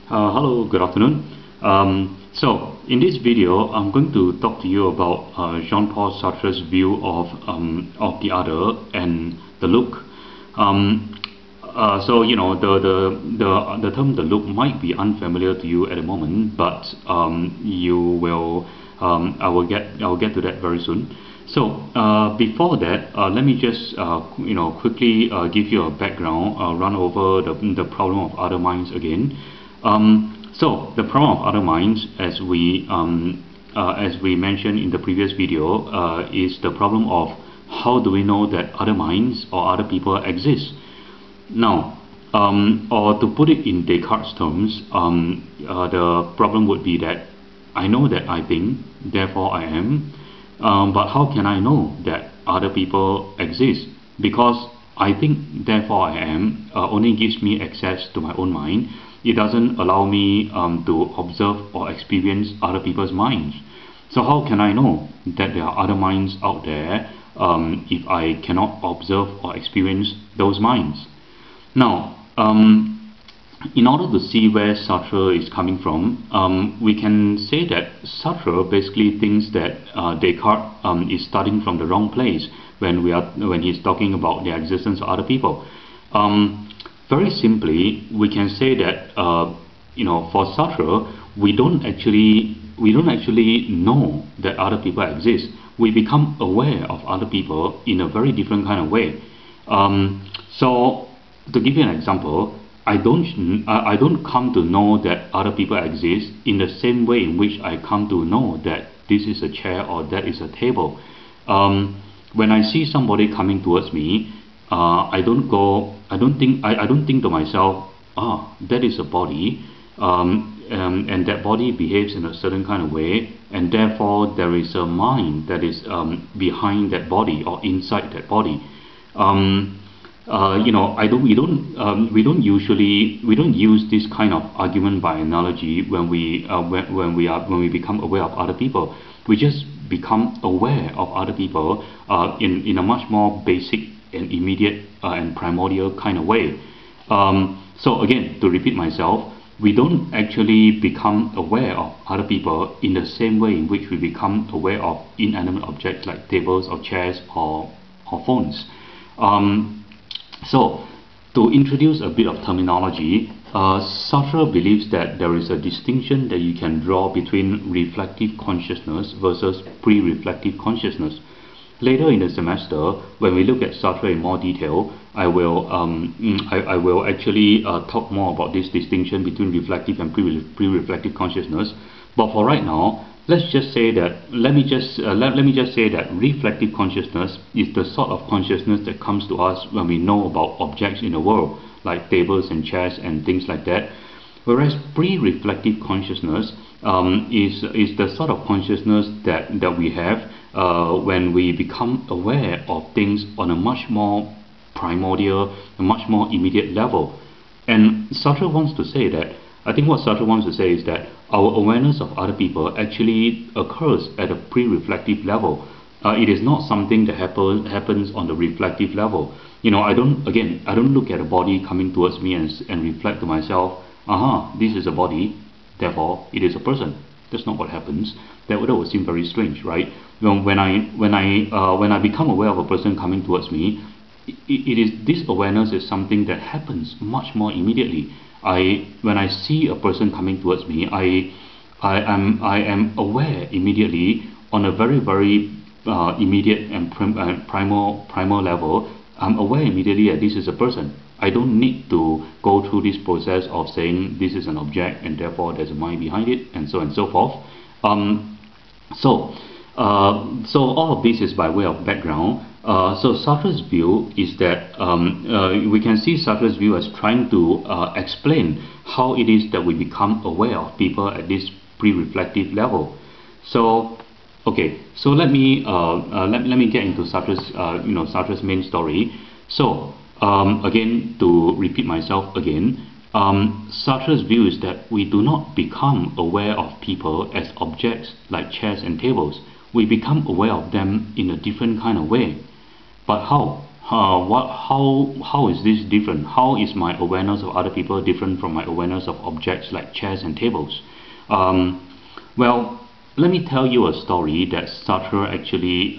Hello, good afternoon. So, in this video, I'm going to talk to you about Jean-Paul Sartre's view of the other and the look. So, you know, the term "the look" might be unfamiliar to you at the moment, but you will. I will get to that very soon. So, before that, let me just quickly give you a background, run over the problem of other minds again. So the problem of other minds, as we mentioned in the previous video, is the problem of how do we know that other minds or other people exist. Now, or to put it in Descartes' terms, the problem would be that I know that I think, therefore I am, but how can I know that other people exist? Because I think, therefore I am, only gives me access to my own mind. It doesn't allow me to observe or experience other people's minds. So how can I know that there are other minds out there if I cannot observe or experience those minds? Now, in order to see where Sartre is coming from, we can say that Sartre basically thinks that Descartes is starting from the wrong place when he's talking about the existence of other people. Very simply, we can say that for Sartre, we don't actually know that other people exist. We become aware of other people in a very different kind of way. So, to give you an example, I don't come to know that other people exist in the same way in which I come to know that this is a chair or that is a table. When I see somebody coming towards me, I don't think to myself, that is a body, and that body behaves in a certain kind of way, and therefore there is a mind that is behind that body or inside that body. We don't use this kind of argument by analogy when we become aware of other people. We just become aware of other people in a much more basic and immediate and primordial kind of way. So again, to repeat myself, we don't actually become aware of other people in the same way in which we become aware of inanimate objects like tables or chairs or phones. So, to introduce a bit of terminology, Sartre believes that there is a distinction that you can draw between reflective consciousness versus pre-reflective consciousness. Later in the semester, when we look at Sartre in more detail, I will actually talk more about this distinction between reflective and pre-reflective consciousness. But for right now, let me just say that reflective consciousness is the sort of consciousness that comes to us when we know about objects in the world, like tables and chairs and things like that. Whereas pre-reflective consciousness is the sort of consciousness that we have when we become aware of things on a much more primordial, a much more immediate level. And Sartre wants to say that, I think what Sartre wants to say is that our awareness of other people actually occurs at a pre-reflective level. It is not something that happens on the reflective level. I don't look at a body coming towards me and reflect to myself, this is a body, therefore it is a person. That's not what happens. That would seem very strange, right? When I become aware of a person coming towards me, this awareness is something that happens much more immediately. When I see a person coming towards me, I am aware immediately on a very immediate and primal level. I'm aware immediately that this is a person. I don't need to go through this process of saying this is an object and therefore there's a mind behind it, and so on and so forth. So all of this is by way of background. So Sartre's view is that we can see Sartre's view as trying to explain how it is that we become aware of people at this pre-reflective level. So, okay, so let me get into Sartre's main story. So again, to repeat myself again, Sartre's view is that we do not become aware of people as objects like chairs and tables. We become aware of them in a different kind of way. But how? how is this different? How is my awareness of other people different from my awareness of objects like chairs and tables? Well, let me tell you a story that Sartre actually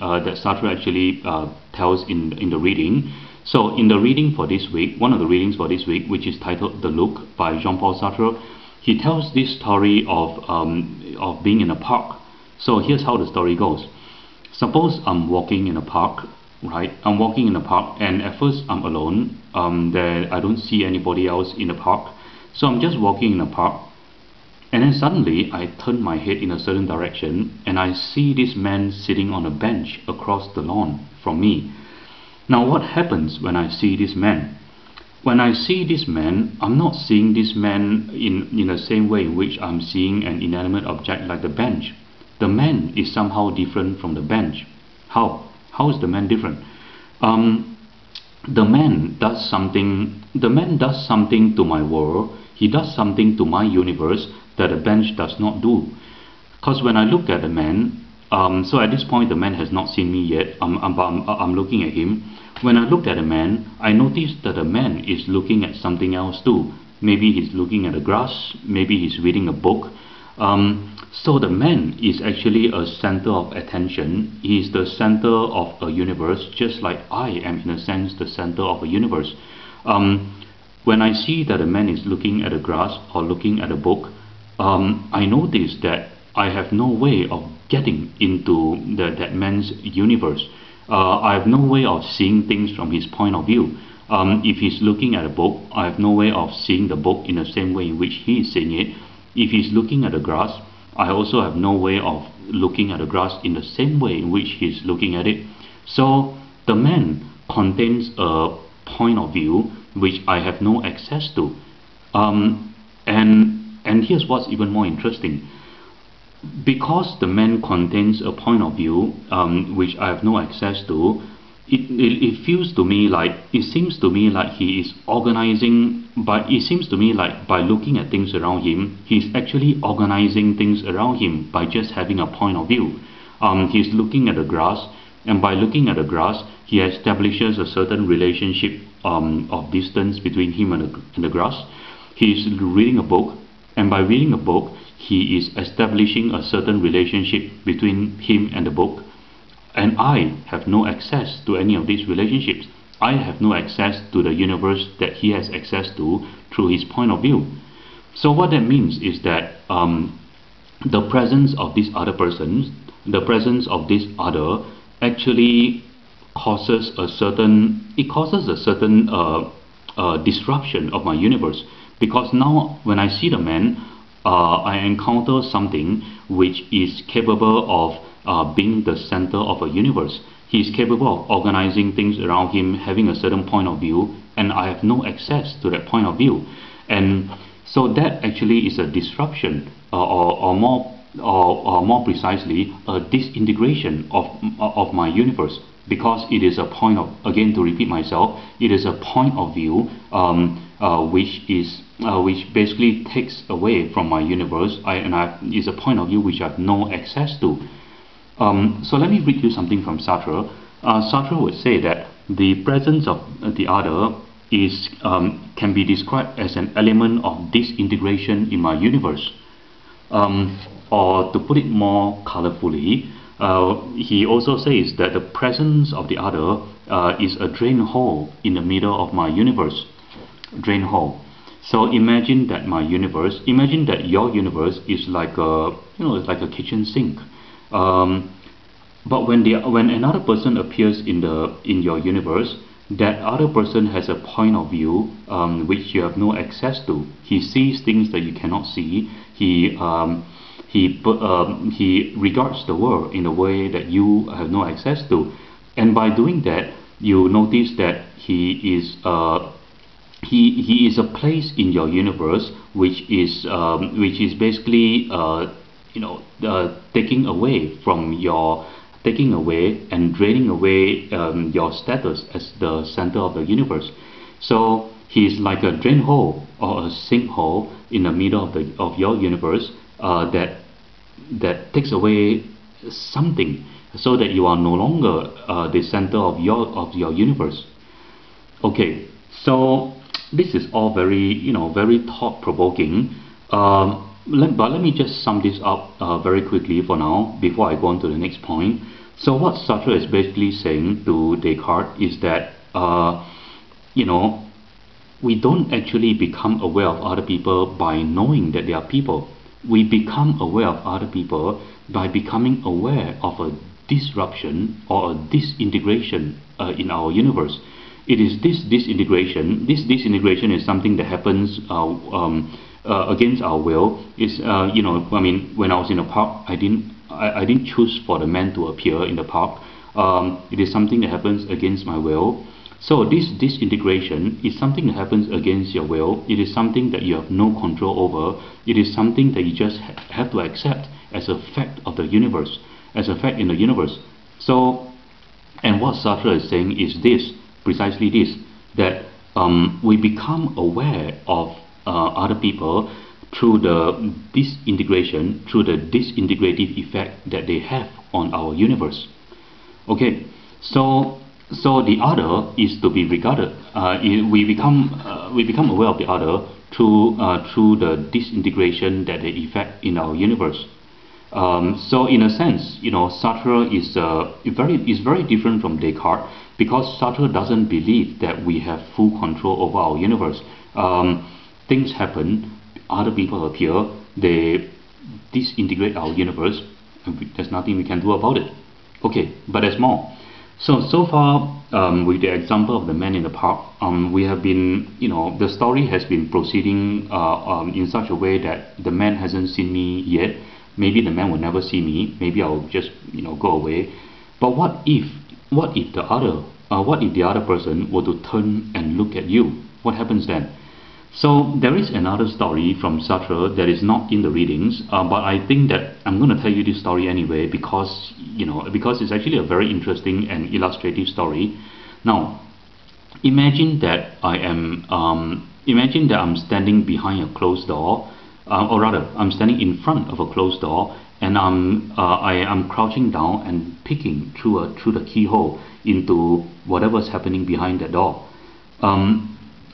tells in the reading. So in the reading for this week, one of the readings for this week, which is titled "The Look" by Jean-Paul Sartre, he tells this story of being in a park. So here's how the story goes. Suppose I'm walking in a park, right? I'm walking in a park, and at first I'm alone. There I don't see anybody else in the park. So I'm just walking in a park, and then suddenly I turn my head in a certain direction, and I see this man sitting on a bench across the lawn from me. Now what happens when I see this man? When I see this man, I'm not seeing this man in the same way in which I'm seeing an inanimate object like the bench. The man is somehow different from the bench. How? How is the man different? The man does something to my world. He does something to my universe that a bench does not do. Because when I look at the man, so at this point the man has not seen me yet. I'm looking at him. When I look at a man, I notice that the man is looking at something else too. Maybe he's looking at the grass. Maybe he's reading a book. So the man is actually a center of attention. He is the center of a universe, just like I am, in a sense, the center of a universe. When I see that a man is looking at the grass or looking at a book, I notice that I have no way of getting into that man's universe. I have no way of seeing things from his point of view. If he's looking at a book, I have no way of seeing the book in the same way in which he is seeing it. If he's looking at the grass, I also have no way of looking at the grass in the same way in which he's looking at it. So the man contains a point of view which I have no access to. And here's what's even more interesting. Because the man contains a point of view which I have no access to, it seems to me like he is organizing, but it seems to me like by looking at things around him, he's actually organizing things around him by just having a point of view. He's looking at the grass, and by looking at the grass, he establishes a certain relationship of distance between him and the grass. He's reading a book, and by reading a book, he is establishing a certain relationship between him and the book. And I have no access to any of these relationships. I have no access to the universe that he has access to through his point of view. So what that means is that the presence of this other person, the presence of this other, actually causes a certain disruption of my universe. Because now when I see the man, I encounter something which is capable of being the center of a universe. He is capable of organizing things around him, having a certain point of view, and I have no access to that point of view. And so that actually is a disruption, or more precisely, a disintegration of my universe, because it is a point of, again to repeat myself, it is a point of view which basically takes away from my universe, is a point of view which I have no access to. So let me read you something from Sartre. Sartre would say that the presence of the other can be described as an element of disintegration in my universe. Or to put it more colorfully, he also says that the presence of the other is a drain hole in the middle of my universe. Drain hole. So imagine that your universe is like a kitchen sink. But when another person appears in your universe, that other person has a point of view which you have no access to. He sees things that you cannot see. He regards the world in a way that you have no access to. And by doing that, you notice that he is a place in your universe which is basically taking away and draining away your status as the center of the universe. So he is like a drain hole or a sinkhole in the middle of your universe that takes away something, so that you are no longer the center of your universe. Okay, so this is all very, very thought-provoking. But let me just sum this up very quickly for now before I go on to the next point. So what Sartre is basically saying to Descartes is that, you know, we don't actually become aware of other people by knowing that they are people. We become aware of other people by becoming aware of a disruption or a disintegration in our universe. It is this disintegration. This disintegration is something that happens against our will. I mean, when I was in a park, I didn't choose for the man to appear in the park. It is something that happens against my will. So this disintegration is something that happens against your will. It is something that you have no control over. It is something that you just have to accept as a fact of the universe, as a fact in the universe. So, and what Sartre is saying is this, precisely this, that we become aware of other people through the disintegration, through the disintegrative effect that they have on our universe. Okay, so the other is to be regarded. We become aware of the other through the disintegration that they effect in our universe. So in a sense, Sartre is very different from Descartes, because Sartre doesn't believe that we have full control over our universe. Things happen, other people appear, they disintegrate our universe, and there's nothing we can do about it. Okay, but there's more. So far, with the example of the man in the park, we have been, the story has been proceeding in such a way that the man hasn't seen me yet. Maybe the man will never see me. Maybe I'll just, go away. But what if the other person were to turn and look at you? What happens then? So there is another story from Sartre that is not in the readings, but I think that I'm going to tell you this story anyway because it's actually a very interesting and illustrative story. Now, imagine that I'm standing behind a closed door, or rather, I'm standing in front of a closed door, and I am crouching down and peeking through the keyhole into whatever's happening behind that door.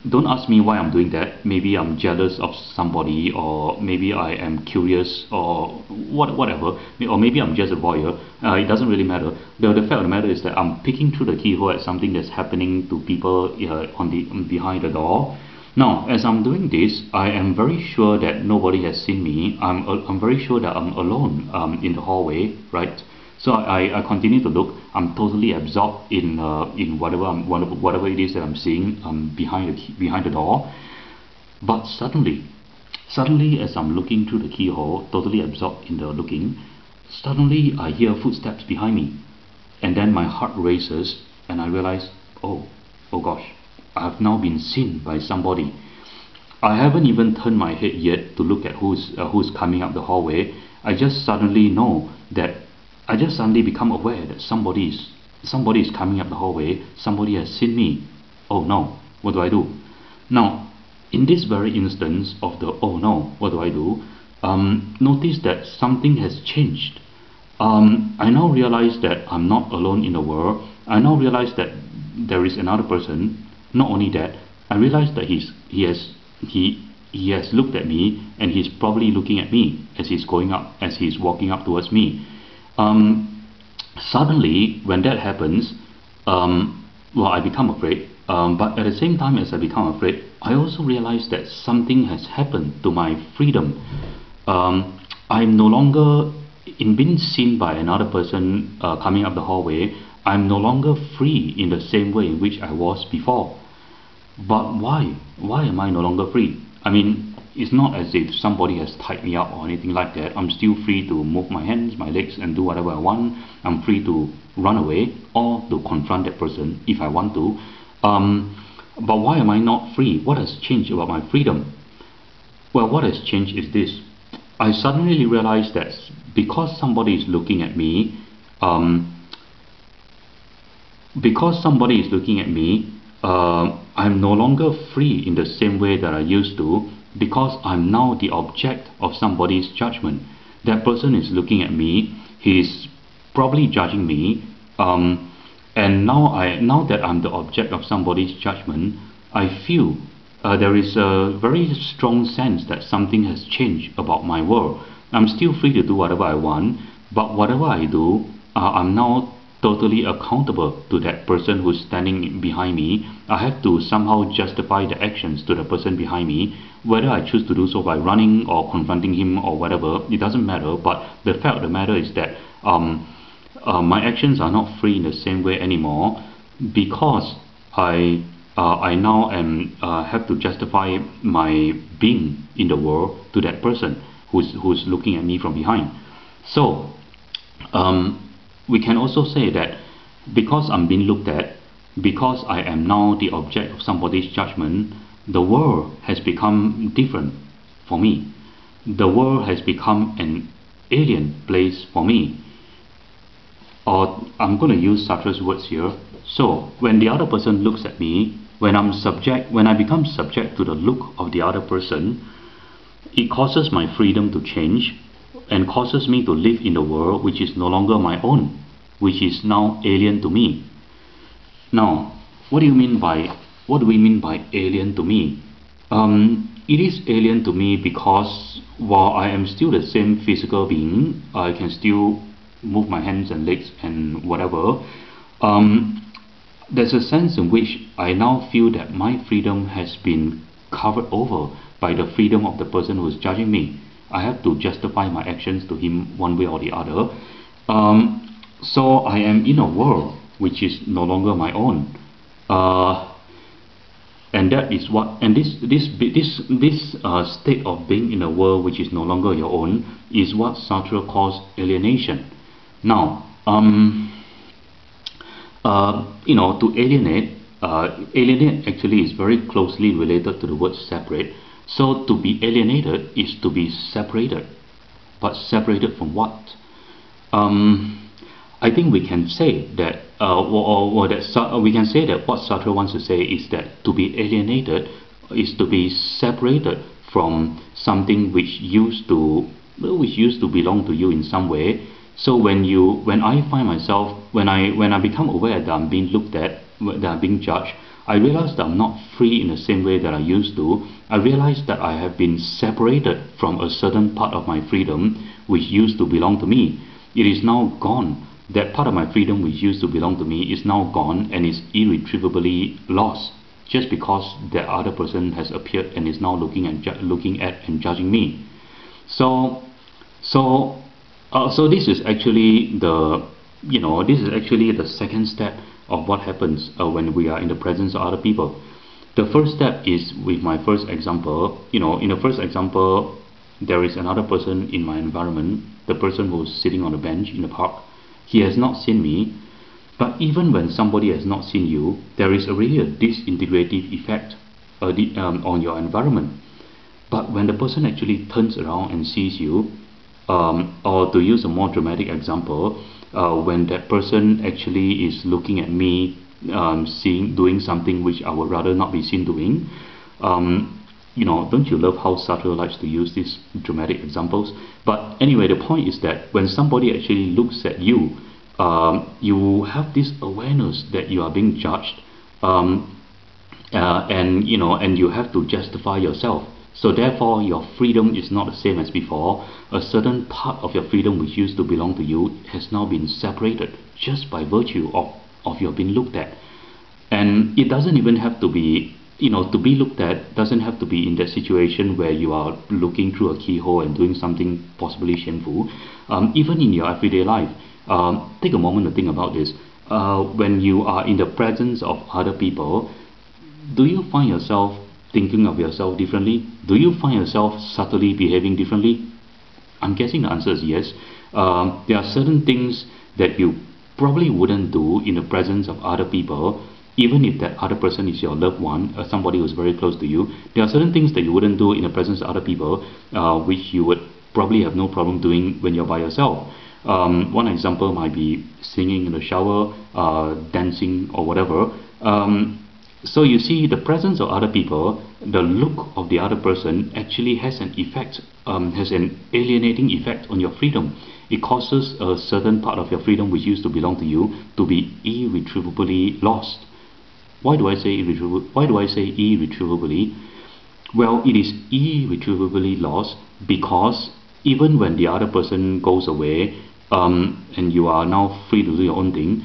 Don't ask me why I'm doing that. Maybe I'm jealous of somebody, or maybe I am curious, or whatever, or maybe I'm just a voyeur. It doesn't really matter. The fact of the matter is that I'm peeking through the keyhole at something that's happening to people behind the door. Now, as I'm doing this, I am very sure that nobody has seen me. I'm very sure that I'm alone in the hallway, right? So I continue to look. I'm totally absorbed in whatever it is that I'm seeing behind the door. But suddenly, as I'm looking through the keyhole, totally absorbed in the looking, suddenly I hear footsteps behind me, and then my heart races, and I realize, oh gosh, I have now been seen by somebody. I haven't even turned my head yet to look at who's coming up the hallway. I just suddenly become aware that somebody is coming up the hallway. Somebody has seen me. Oh no, what do I do? Now, in this very instance of the oh no, what do I do? Notice that something has changed. I now realize that I'm not alone in the world. I now realize that there is another person. Not only that, I realize that he has looked at me, and he's probably looking at me as he's walking up towards me. Suddenly, when that happens, I become afraid. But at the same time as I become afraid, I also realize that something has happened to my freedom. I'm no longer, in being seen by another person coming up the hallway, I'm no longer free in the same way in which I was before. But why? Why am I no longer free? I mean, it's not as if somebody has tied me up or anything like that. I'm still free to move my hands, my legs, and do whatever I want. I'm free to run away or to confront that person if I want to. But why am I not free? What has changed about my freedom? Well, what has changed is this. I suddenly realized that because somebody is looking at me, I'm no longer free in the same way that I used to, because I'm now the object of somebody's judgment. That person is looking at me, he's probably judging me, And now that I'm the object of somebody's judgment, I feel there is a very strong sense that something has changed about my world. I'm still free to do whatever I want, but whatever I do, I'm now totally accountable to that person who's standing behind me. I have to somehow justify the actions to the person behind me, whether I choose to do so by running or confronting him or whatever, it doesn't matter. But the fact of the matter is that my actions are not free in the same way anymore, because I now have to justify my being in the world to that person who's looking at me from behind. So we can also say that because I'm being looked at, because I am now the object of somebody's judgment, the world has become different for me. The world has become an alien place for me. Or I'm going to use Sartre's words here. So when the other person looks at me, when I become subject to the look of the other person, it causes my freedom to change and causes me to live in the world which is no longer my own, which is now alien to me. Now, what do we mean by alien to me? It is alien to me because while I am still the same physical being, I can still move my hands and legs and whatever. There's a sense in which I now feel that my freedom has been covered over by the freedom of the person who is judging me. I have to justify my actions to him one way or the other. So I am in a world which is no longer my own, and that is what. And this state of being in a world which is no longer your own is what Sartre calls alienation. Now, to alienate actually is very closely related to the word separate. So to be alienated is to be separated, but separated from what? I think we can say that, we can say that what Sartre wants to say is that to be alienated is to be separated from something which used to belong to you in some way. So when I find myself, when I become aware that I'm being looked at, that I'm being judged, I realize that I'm not free in the same way that I used to. I realize that I have been separated from a certain part of my freedom which used to belong to me. It is now gone. That part of my freedom which used to belong to me is now gone and is irretrievably lost, just because that other person has appeared and is now looking at and judging me. So this is actually the second step of what happens when we are in the presence of other people. The first step is with my first example. In the first example, there is another person in my environment, the person who's sitting on a bench in the park. He has not seen me, but even when somebody has not seen you, there is already a disintegrative effect on your environment. But when the person actually turns around and sees you, or to use a more dramatic example, when that person actually is looking at me, doing something which I would rather not be seen doing, don't you love how Sartre likes to use these dramatic examples? But anyway, the point is that when somebody actually looks at you, you have this awareness that you are being judged, and you have to justify yourself. So therefore, your freedom is not the same as before. A certain part of your freedom which used to belong to you has now been separated just by virtue of your being looked at. And it doesn't even have to be, to be looked at doesn't have to be in that situation where you are looking through a keyhole and doing something possibly shameful. Even in your everyday life, take a moment to think about this. When you are in the presence of other people, do you find yourself thinking of yourself differently? Do you find yourself subtly behaving differently? I'm guessing the answer is yes. There are certain things that you probably wouldn't do in the presence of other people, even if that other person is your loved one, somebody who's very close to you. There are certain things that you wouldn't do in the presence of other people, which you would probably have no problem doing when you're by yourself. One example might be singing in the shower, dancing or whatever. So you see, the presence of other people, the look of the other person actually has an effect, has an alienating effect on your freedom. it causes a certain part of your freedom which used to belong to you to be irretrievably lost. Why do I say irretrievably? Well, it is irretrievably lost because even when the other person goes away, and you are now free to do your own thing,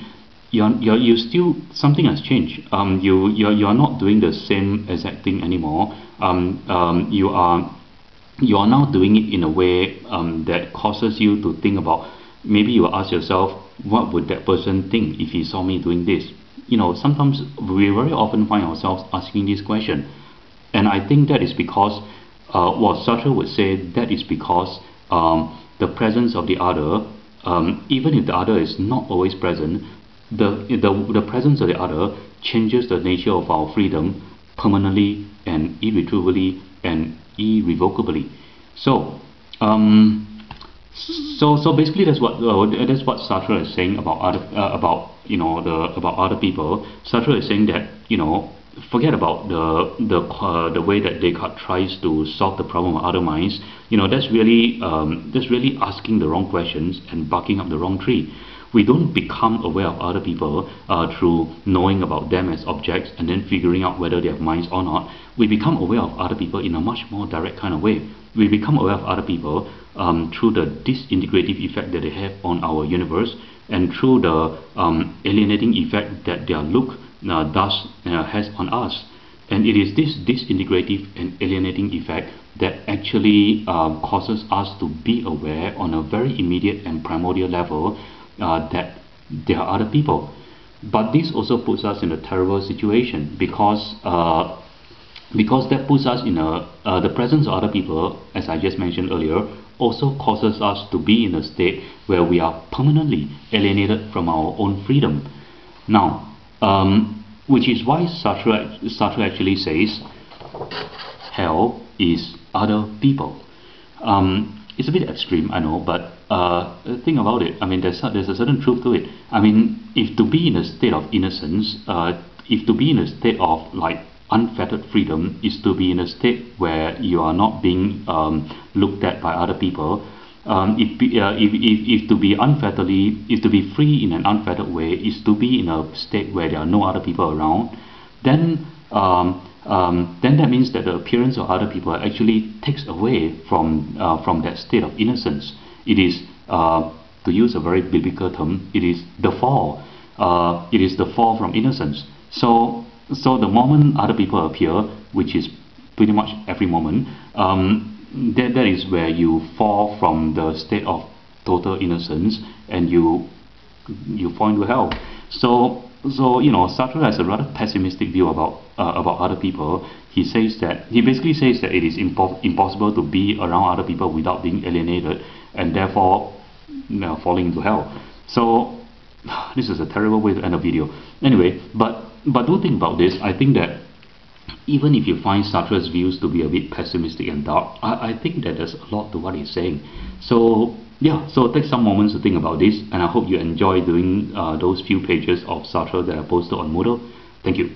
you still, something has changed. You're not doing the same exact thing anymore. You are now doing it in a way that causes you to think about, maybe you ask yourself, what would that person think if he saw me doing this? Sometimes we very often find ourselves asking this question, and I think that is because what Sartre would say, that is because the presence of the other, even if the other is not always present, the presence of the other changes the nature of our freedom permanently and irretrievably and irrevocably. So basically that's what Sartre is saying about other people. Sartre is saying that forget about the way that Descartes tries to solve the problem of other minds. That's really asking the wrong questions and barking up the wrong tree. We don't become aware of other people through knowing about them as objects and then figuring out whether they have minds or not. We become aware of other people in a much more direct kind of way. We become aware of other people through the disintegrative effect that they have on our universe, and through the alienating effect that their look has on us. And it is this disintegrative and alienating effect that actually causes us to be aware on a very immediate and primordial level that there are other people. But this also puts us in a terrible situation because that puts us in the presence of other people, as I just mentioned earlier, also causes us to be in a state where we are permanently alienated from our own freedom. Now, which is why Sartre actually says hell is other people. It's a bit extreme, I know, but think about it. I mean, there's a certain truth to it. I mean, if to be in a state of innocence, if to be in a state of like unfettered freedom is to be in a state where you are not being looked at by other people, if to be free in an unfettered way is to be in a state where there are no other people around, then that means that the appearance of other people actually takes away from that state of innocence. It is, to use a very biblical term, it is the fall. It is the fall from innocence. So the moment other people appear, which is pretty much every moment, that is where you fall from the state of total innocence and you fall into hell. So Sartre has a rather pessimistic view about other people. He basically says that it is impossible to be around other people without being alienated, and therefore falling into hell. So this is a terrible way to end a video. Anyway, but do think about this. I think that even if you find Sartre's views to be a bit pessimistic and dark, I think that there's a lot to what he's saying. So yeah, so take some moments to think about this, and I hope you enjoy doing those few pages of Sartre that I posted on Moodle. Thank you.